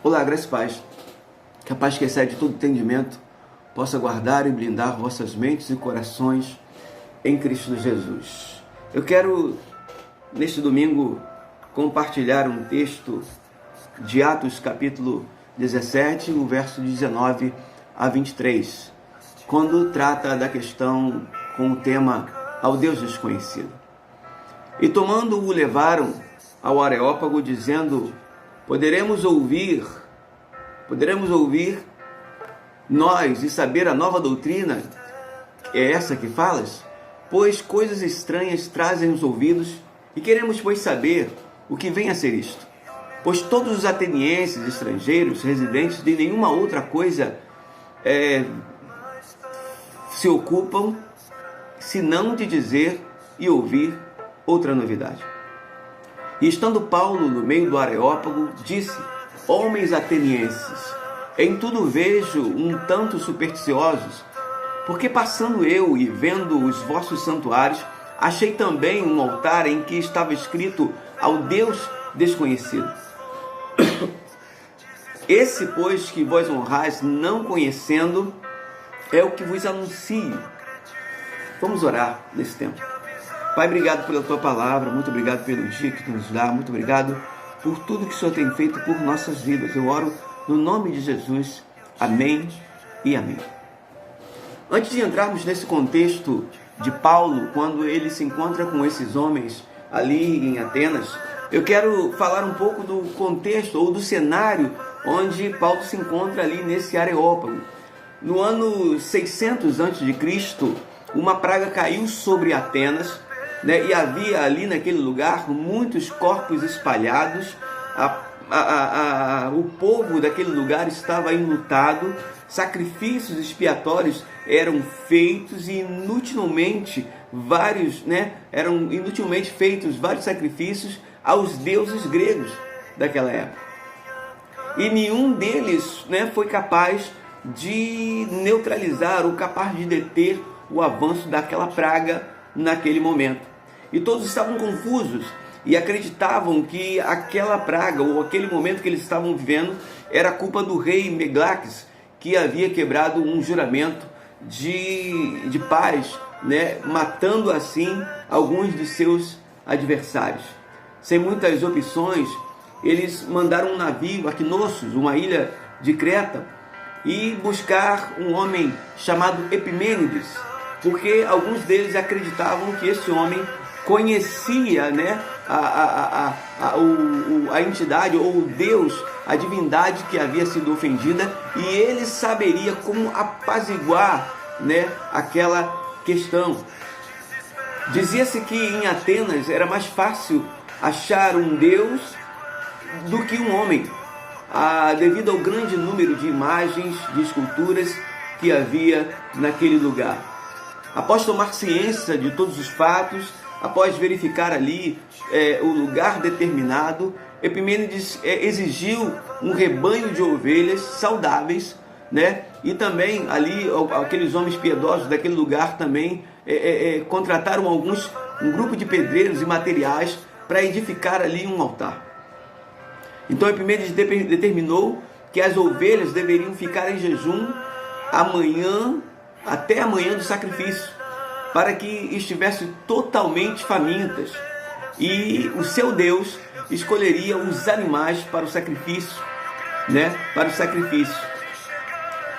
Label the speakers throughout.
Speaker 1: Olá, graça e paz. Que a paz que excede todo entendimento possa guardar e blindar vossas mentes e corações em Cristo Jesus. Eu quero, neste domingo, compartilhar um texto de Atos, capítulo 17, o verso 19 a 23, quando trata da questão com o tema ao Deus desconhecido. E tomando-o, levaram ao Areópago, dizendo: Poderemos ouvir nós e saber a nova doutrina, é essa que falas? Pois coisas estranhas trazem os ouvidos, e queremos, pois, saber o que vem a ser isto. Pois todos os atenienses, estrangeiros, residentes de nenhuma outra coisa se ocupam, senão de dizer e ouvir outra novidade. E estando Paulo no meio do Areópago, disse: Homens atenienses, em tudo vejo um tanto supersticiosos, porque passando eu e vendo os vossos santuários, achei também um altar em que estava escrito ao Deus desconhecido. Esse, pois, que vós honrais não conhecendo, é o que vos anuncio. Vamos orar nesse tempo. Pai, obrigado pela tua palavra, muito obrigado pelo dia que tu nos dá, muito obrigado por tudo que o Senhor tem feito por nossas vidas. Eu oro no nome de Jesus. Amém e amém. Antes de entrarmos nesse contexto de Paulo, quando ele se encontra com esses homens ali em Atenas, eu quero falar um pouco do contexto ou do cenário onde Paulo se encontra ali nesse Areópago. No ano 600 a.C., uma praga caiu sobre Atenas, e havia ali naquele lugar muitos corpos espalhados. O povo daquele lugar estava enlutado, sacrifícios expiatórios eram feitos e inutilmente feitos vários sacrifícios aos deuses gregos daquela época. E nenhum deles foi capaz de neutralizar ou capaz de deter o avanço daquela praga naquele momento. E todos estavam confusos e acreditavam que aquela praga ou aquele momento que eles estavam vivendo era culpa do rei Meglaques, que havia quebrado um juramento de paz, matando assim alguns de seus adversários. Sem muitas opções, eles mandaram um navio a Knossos, uma ilha de Creta, e buscar um homem chamado Epimênides, porque alguns deles acreditavam que esse homem conhecia a entidade ou o Deus, a divindade que havia sido ofendida, e ele saberia como apaziguar aquela questão. Dizia-se que em Atenas era mais fácil achar um Deus do que um homem, devido ao grande número de imagens, de esculturas que havia naquele lugar. Após tomar ciência de todos os fatos, após verificar ali o lugar determinado, Epimênides exigiu um rebanho de ovelhas saudáveis, e também ali aqueles homens piedosos daquele lugar também contrataram um grupo de pedreiros e materiais para edificar ali um altar. Então Epimênides determinou que as ovelhas deveriam ficar em jejum até amanhã do sacrifício, para que estivessem totalmente famintas, e o seu Deus escolheria os animais para o sacrifício,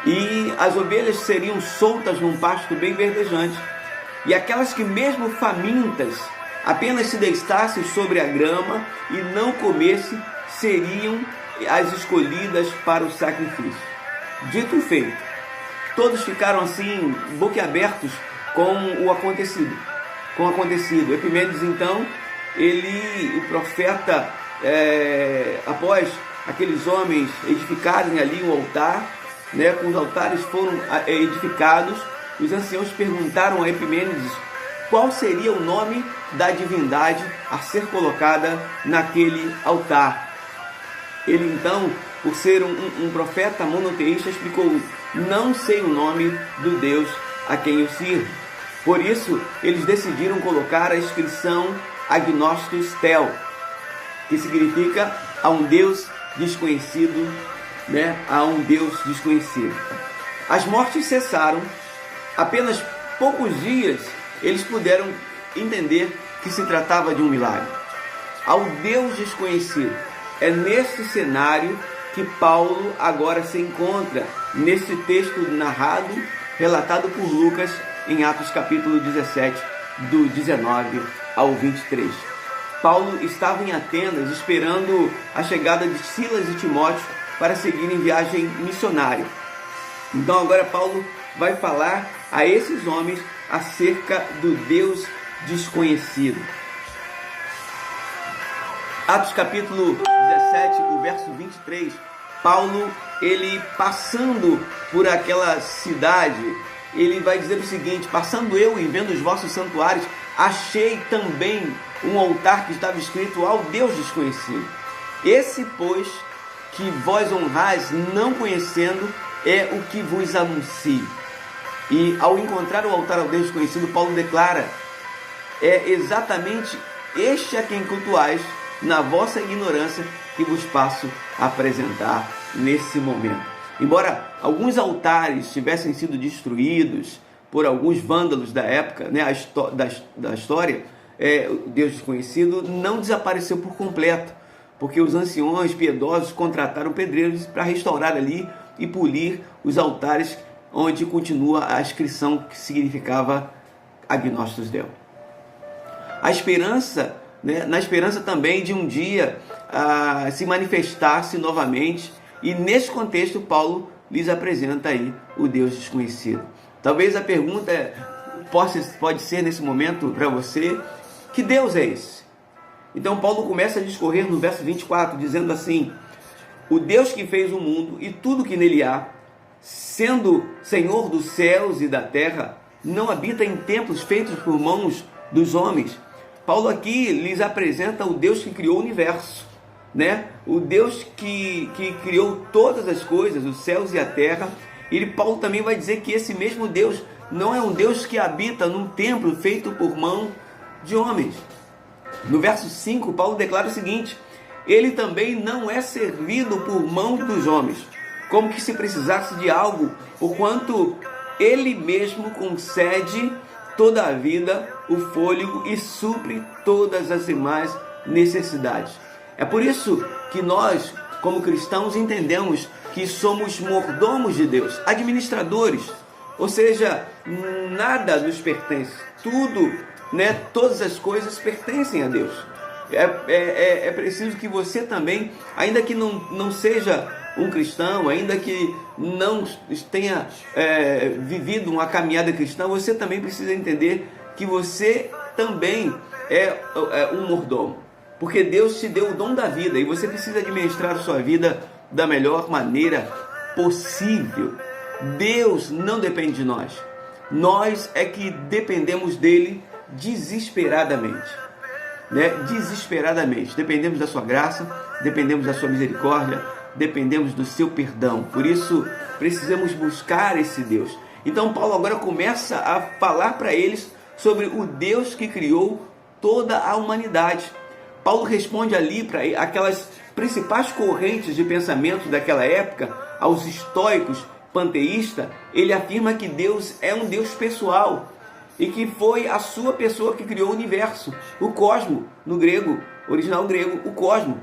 Speaker 1: e as ovelhas seriam soltas num pasto bem verdejante, e aquelas que mesmo famintas apenas se deitassem sobre a grama e não comessem, seriam as escolhidas para o sacrifício. Dito e feito, todos ficaram assim boquiabertos com o acontecido. Epimênides, então, o profeta, após aqueles homens edificarem ali um altar, com os altares foram edificados, os anciãos perguntaram a Epimênides qual seria o nome da divindade a ser colocada naquele altar. Ele então, por ser um profeta monoteísta, explicou: não sei o nome do Deus a quem eu sirvo. Por isso, eles decidiram colocar a inscrição Agnostos Tel, que significa a um Deus desconhecido, né, a um Deus desconhecido. As mortes cessaram, apenas poucos dias eles puderam entender que se tratava de um milagre. Ao Deus desconhecido. É nesse cenário que Paulo agora se encontra, nesse texto narrado, relatado por Lucas em Atos capítulo 17, do 19 ao 23. Paulo estava em Atenas esperando a chegada de Silas e Timóteo para seguir em viagem missionária. Então agora Paulo vai falar a esses homens acerca do Deus desconhecido. Atos capítulo 17, o verso 23, Paulo, ele passando por aquela cidade, ele vai dizer o seguinte: passando eu e vendo os vossos santuários, achei também um altar que estava escrito ao Deus desconhecido. Esse, pois, que vós honrais não conhecendo, é o que vos anuncio. E ao encontrar o altar ao Deus desconhecido, Paulo declara: é exatamente este a quem cultuais, na vossa ignorância, que vos passo a apresentar nesse momento. Embora alguns altares tivessem sido destruídos por alguns vândalos da época, né, da história, o Deus desconhecido não desapareceu por completo, porque os anciões piedosos contrataram pedreiros para restaurar ali e polir os altares onde continua a inscrição que significava Agnostos Deo. A esperança, né, na esperança também de um dia se manifestar-se novamente, e nesse contexto Paulo lhes apresenta aí o Deus desconhecido. Talvez a pergunta pode ser nesse momento para você: que Deus é esse? Então Paulo começa a discorrer no verso 24, dizendo assim: o Deus que fez o mundo e tudo que nele há, sendo Senhor dos céus e da terra, não habita em templos feitos por mãos dos homens. Paulo aqui lhes apresenta o Deus que criou o universo, né? O Deus que criou todas as coisas, os céus e a terra. E Paulo também vai dizer que esse mesmo Deus não é um Deus que habita num templo feito por mão de homens. No verso 5, Paulo declara o seguinte: ele também não é servido por mão dos homens, como que se precisasse de algo, porquanto ele mesmo concede toda a vida, o fôlego, e supre todas as demais necessidades. É por isso que nós, como cristãos, entendemos que somos mordomos de Deus, administradores, ou seja, nada nos pertence, tudo, né, todas as coisas pertencem a Deus. É preciso que você também, ainda que não seja um cristão, ainda que não tenha vivido uma caminhada cristã, você também precisa entender que você também é um mordomo, porque Deus te deu o dom da vida e você precisa administrar a sua vida da melhor maneira possível. Deus não depende de nós, nós é que dependemos dele desesperadamente, né? Desesperadamente, dependemos da sua graça, dependemos da sua misericórdia, dependemos do seu perdão. Por isso precisamos buscar esse Deus. Então Paulo agora começa a falar para eles sobre o Deus que criou toda a humanidade. Paulo responde ali para aquelas principais correntes de pensamento daquela época, aos estoicos panteístas. Ele afirma que Deus é um Deus pessoal e que foi a sua pessoa que criou o universo, o cosmo, no grego, original grego, o cosmo.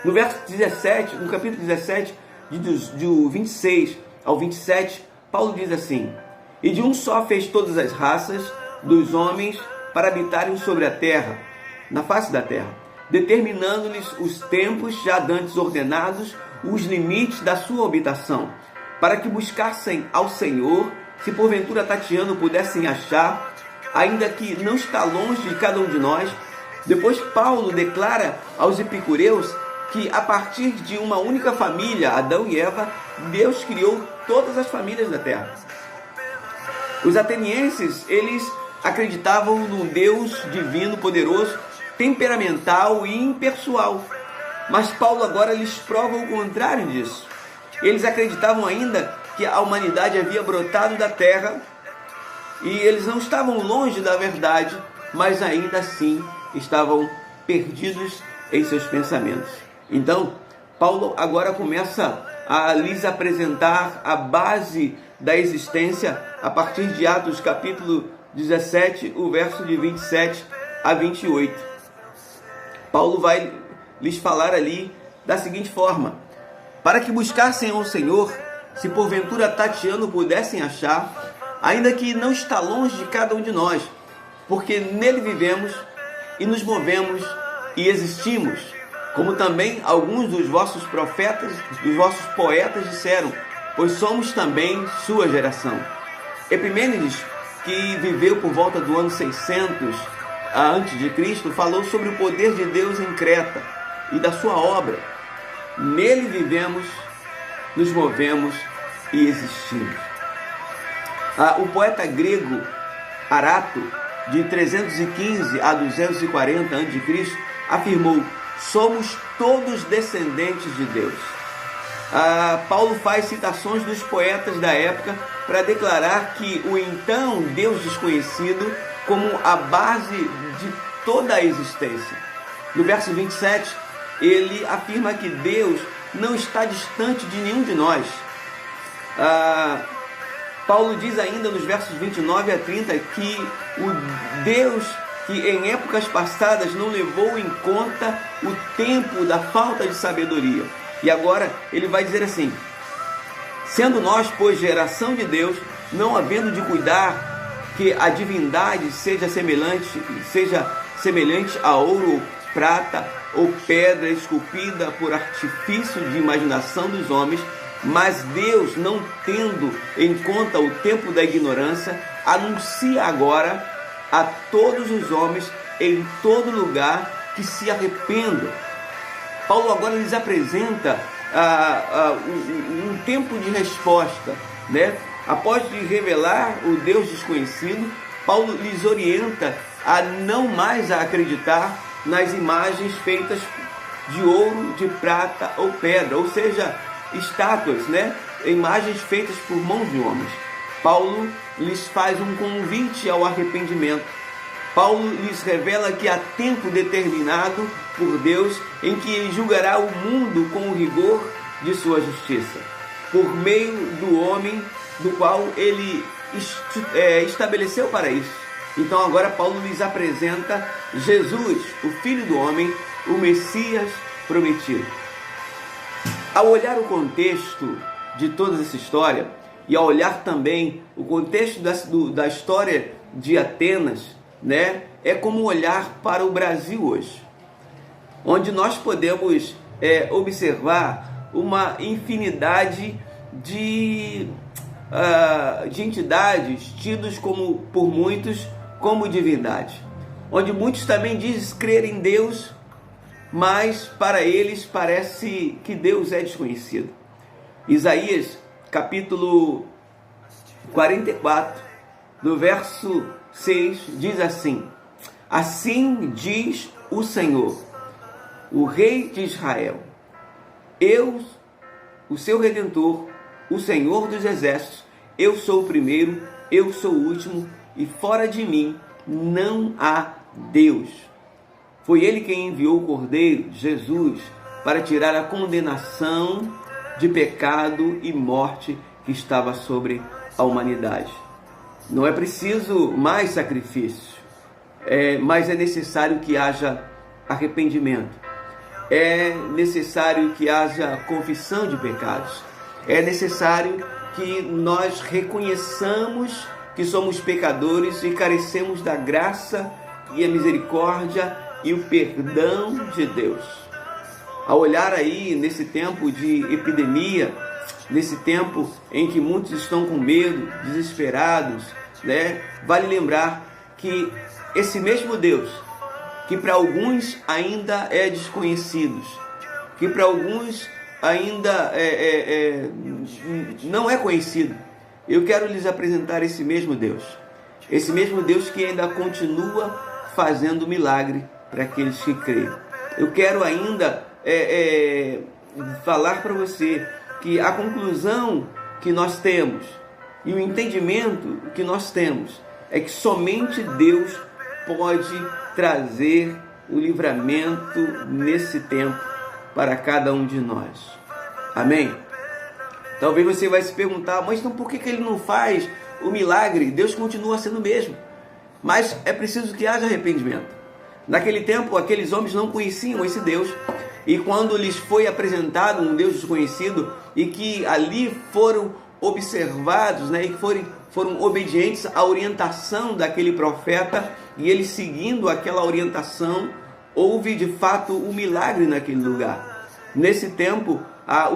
Speaker 1: No verso 17, no capítulo 17, do 26 ao 27, Paulo diz assim: e de um só fez todas as raças dos homens para habitarem sobre a terra, na face da terra, determinando-lhes os tempos já dantes ordenados, os limites da sua habitação, para que buscassem ao Senhor, se porventura tateando pudessem achar, ainda que não está longe de cada um de nós. Depois Paulo declara aos epicureus que a partir de uma única família, Adão e Eva, Deus criou todas as famílias da terra. Os atenienses, eles acreditavam num Deus divino, poderoso, temperamental e impessoal. Mas Paulo agora lhes prova o contrário disso. Eles acreditavam ainda que a humanidade havia brotado da terra e eles não estavam longe da verdade, mas ainda assim estavam perdidos em seus pensamentos. Então, Paulo agora começa a lhes apresentar a base da existência a partir de Atos capítulo 17, o verso de 27 a 28. Paulo vai lhes falar ali da seguinte forma: para que buscassem ao Senhor, se porventura tateando pudessem achar, ainda que não está longe de cada um de nós, porque nele vivemos e nos movemos e existimos, como também alguns dos vossos profetas, dos vossos poetas disseram, pois somos também sua geração. Epimênides, que viveu por volta do ano 600 a.C., falou sobre o poder de Deus em Creta e da sua obra. Nele vivemos, nos movemos e existimos. O poeta grego Arato, de 315 a 240 a.C., afirmou: somos todos descendentes de Deus. Paulo faz citações dos poetas da época para declarar que o então Deus desconhecido como a base de toda a existência. No verso 27, ele afirma que Deus não está distante de nenhum de nós. Paulo diz ainda nos versos 29 a 30 que o Deus que em épocas passadas não levou em conta o tempo da falta de sabedoria. E agora ele vai dizer assim: sendo nós, pois, geração de Deus, não havendo de cuidar que a divindade seja semelhante a ouro ou prata ou pedra esculpida por artifício de imaginação dos homens, mas Deus, não tendo em conta o tempo da ignorância, anuncia agora a todos os homens em todo lugar que se arrependam. Paulo agora lhes apresenta um tempo de resposta, né? Após lhes revelar o Deus desconhecido, Paulo lhes orienta a não mais acreditar nas imagens feitas de ouro, de prata ou pedra, ou seja, estátuas, né? Imagens feitas por mãos de homens. Paulo lhes faz um convite ao arrependimento. Paulo lhes revela que há tempo determinado por Deus em que ele julgará o mundo com o rigor de sua justiça, por meio do homem do qual ele estabeleceu para isso. Então agora Paulo lhes apresenta Jesus, o Filho do Homem, o Messias prometido. Ao olhar o contexto de toda essa história, e ao olhar também o contexto da história de Atenas, né, é como olhar para o Brasil hoje, onde nós podemos observar uma infinidade de entidades tidas por muitos como divindade, onde muitos também dizem crer em Deus, mas para eles parece que Deus é desconhecido. Isaías capítulo 44, do verso 6, diz assim: assim diz o Senhor, o Rei de Israel, eu, o seu Redentor, o Senhor dos Exércitos, eu sou o primeiro, eu sou o último, e fora de mim não há Deus. Foi Ele quem enviou o Cordeiro, Jesus, para tirar a condenação de pecado e morte que estava sobre a humanidade. Não é preciso mais sacrifício, mas é necessário que haja arrependimento. É necessário que haja confissão de pecados. É necessário que nós reconheçamos que somos pecadores e carecemos da graça e a misericórdia e o perdão de Deus. Ao olhar aí nesse tempo de epidemia, nesse tempo em que muitos estão com medo, desesperados, né? Vale lembrar que esse mesmo Deus, que para alguns ainda é desconhecido, que para alguns ainda não é conhecido, eu quero lhes apresentar esse mesmo Deus que ainda continua fazendo milagre para aqueles que creem. Eu quero ainda falar para você que a conclusão que nós temos e o entendimento que nós temos é que somente Deus pode trazer o livramento nesse tempo, para cada um de nós. Amém? Talvez você vai se perguntar, mas então por que ele não faz o milagre? Deus continua sendo o mesmo. Mas é preciso que haja arrependimento. Naquele tempo, aqueles homens não conheciam esse Deus. E quando lhes foi apresentado um Deus desconhecido e que ali foram observados, e que foram obedientes à orientação daquele profeta, e eles seguindo aquela orientação, houve de fato um milagre naquele lugar. Nesse tempo, a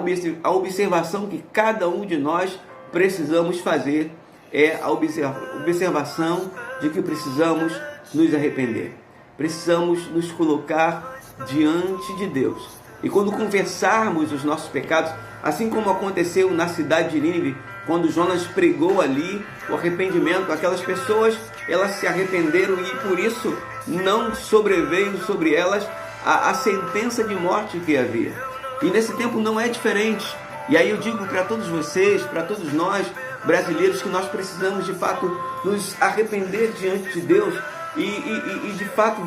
Speaker 1: observação que cada um de nós precisamos fazer é a observação de que precisamos nos arrepender. Precisamos nos colocar diante de Deus. E quando confessarmos os nossos pecados, assim como aconteceu na cidade de Nínive, quando Jonas pregou ali o arrependimento, aquelas pessoas, elas se arrependeram e por isso não sobreveio sobre elas a sentença de morte que havia. E nesse tempo não é diferente. E aí eu digo para todos vocês, para todos nós brasileiros, que nós precisamos de fato nos arrepender diante de Deus e de fato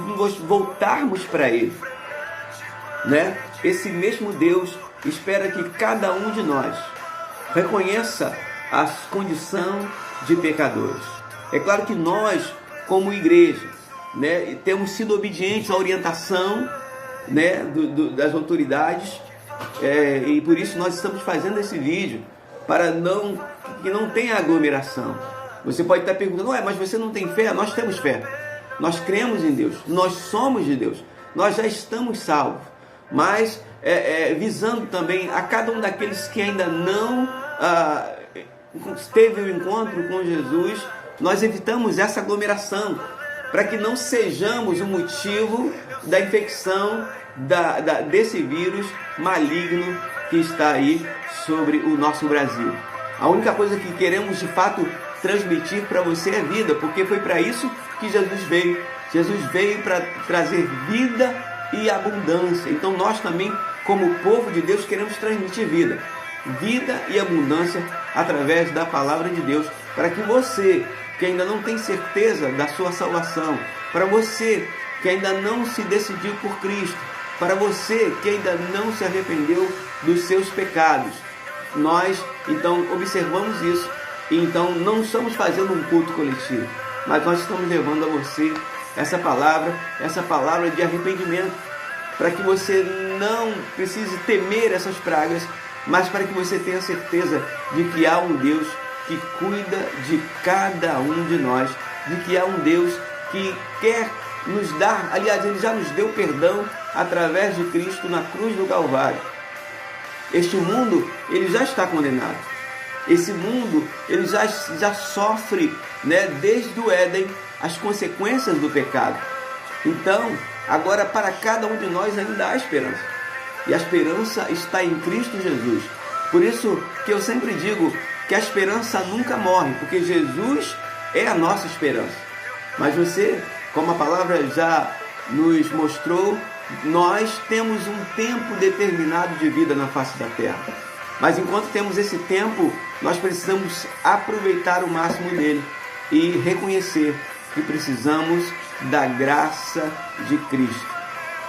Speaker 1: voltarmos para Ele. Esse mesmo Deus espera que cada um de nós reconheça a condição de pecadores. É claro que nós, como igreja, temos sido obedientes à orientação das autoridades, e por isso nós estamos fazendo esse vídeo para que não tenha aglomeração. Você pode estar perguntando, mas você não tem fé? Nós temos fé, nós cremos em Deus, nós somos de Deus, nós já estamos salvos, mas visando também a cada um daqueles que ainda não teve o encontro com Jesus, nós evitamos essa aglomeração, para que não sejamos o motivo da infecção desse vírus maligno que está aí sobre o nosso Brasil. A única coisa que queremos de fato transmitir para você é vida, porque foi para isso que Jesus veio. Jesus veio para trazer vida e abundância. Então nós também, como povo de Deus, queremos transmitir vida e abundância através da palavra de Deus, para que você que ainda não tem certeza da sua salvação, para você que ainda não se decidiu por Cristo, para você que ainda não se arrependeu dos seus pecados, nós então observamos isso e então não estamos fazendo um culto coletivo, mas nós estamos levando a você essa palavra de arrependimento, para que você não precise temer essas pragas, mas para que você tenha certeza de que há um Deus que cuida de cada um de nós, de que há um Deus que quer nos dar, aliás, Ele já nos deu perdão através de Cristo na cruz do Calvário. Este mundo, ele já está condenado. Esse mundo, ele já sofre, desde o Éden, as consequências do pecado. Então, agora para cada um de nós ainda há esperança. E a esperança está em Cristo Jesus. Por isso que eu sempre digo que a esperança nunca morre, porque Jesus é a nossa esperança. Mas você, como a palavra já nos mostrou, nós temos um tempo determinado de vida na face da terra. Mas enquanto temos esse tempo, nós precisamos aproveitar o máximo dele e reconhecer que precisamos da graça de Cristo.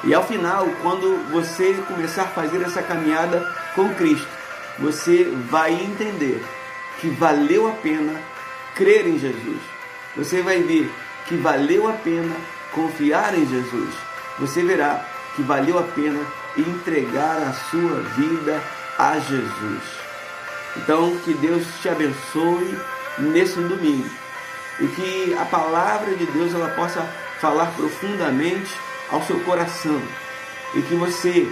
Speaker 1: E ao final, quando você começar a fazer essa caminhada com Cristo, você vai entender que valeu a pena crer em Jesus. Você vai ver que valeu a pena confiar em Jesus. Você verá que valeu a pena entregar a sua vida a Jesus. Então, que Deus te abençoe nesse domingo e que a palavra de Deus ela possa falar profundamente ao seu coração e que você,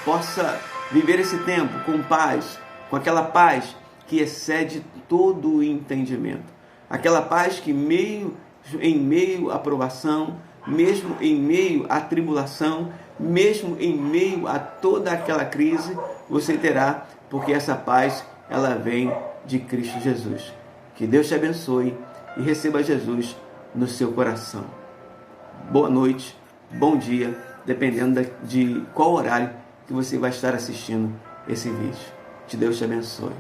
Speaker 1: possa viver esse tempo com paz, com aquela paz que excede todo o entendimento, aquela paz que em meio à provação, mesmo em meio à tribulação, mesmo em meio a toda aquela crise, você terá, porque essa paz ela vem de Cristo Jesus. Que Deus te abençoe e receba Jesus no seu coração. Boa noite, bom dia, dependendo de qual horário que você vai estar assistindo esse vídeo. Que Deus te abençoe.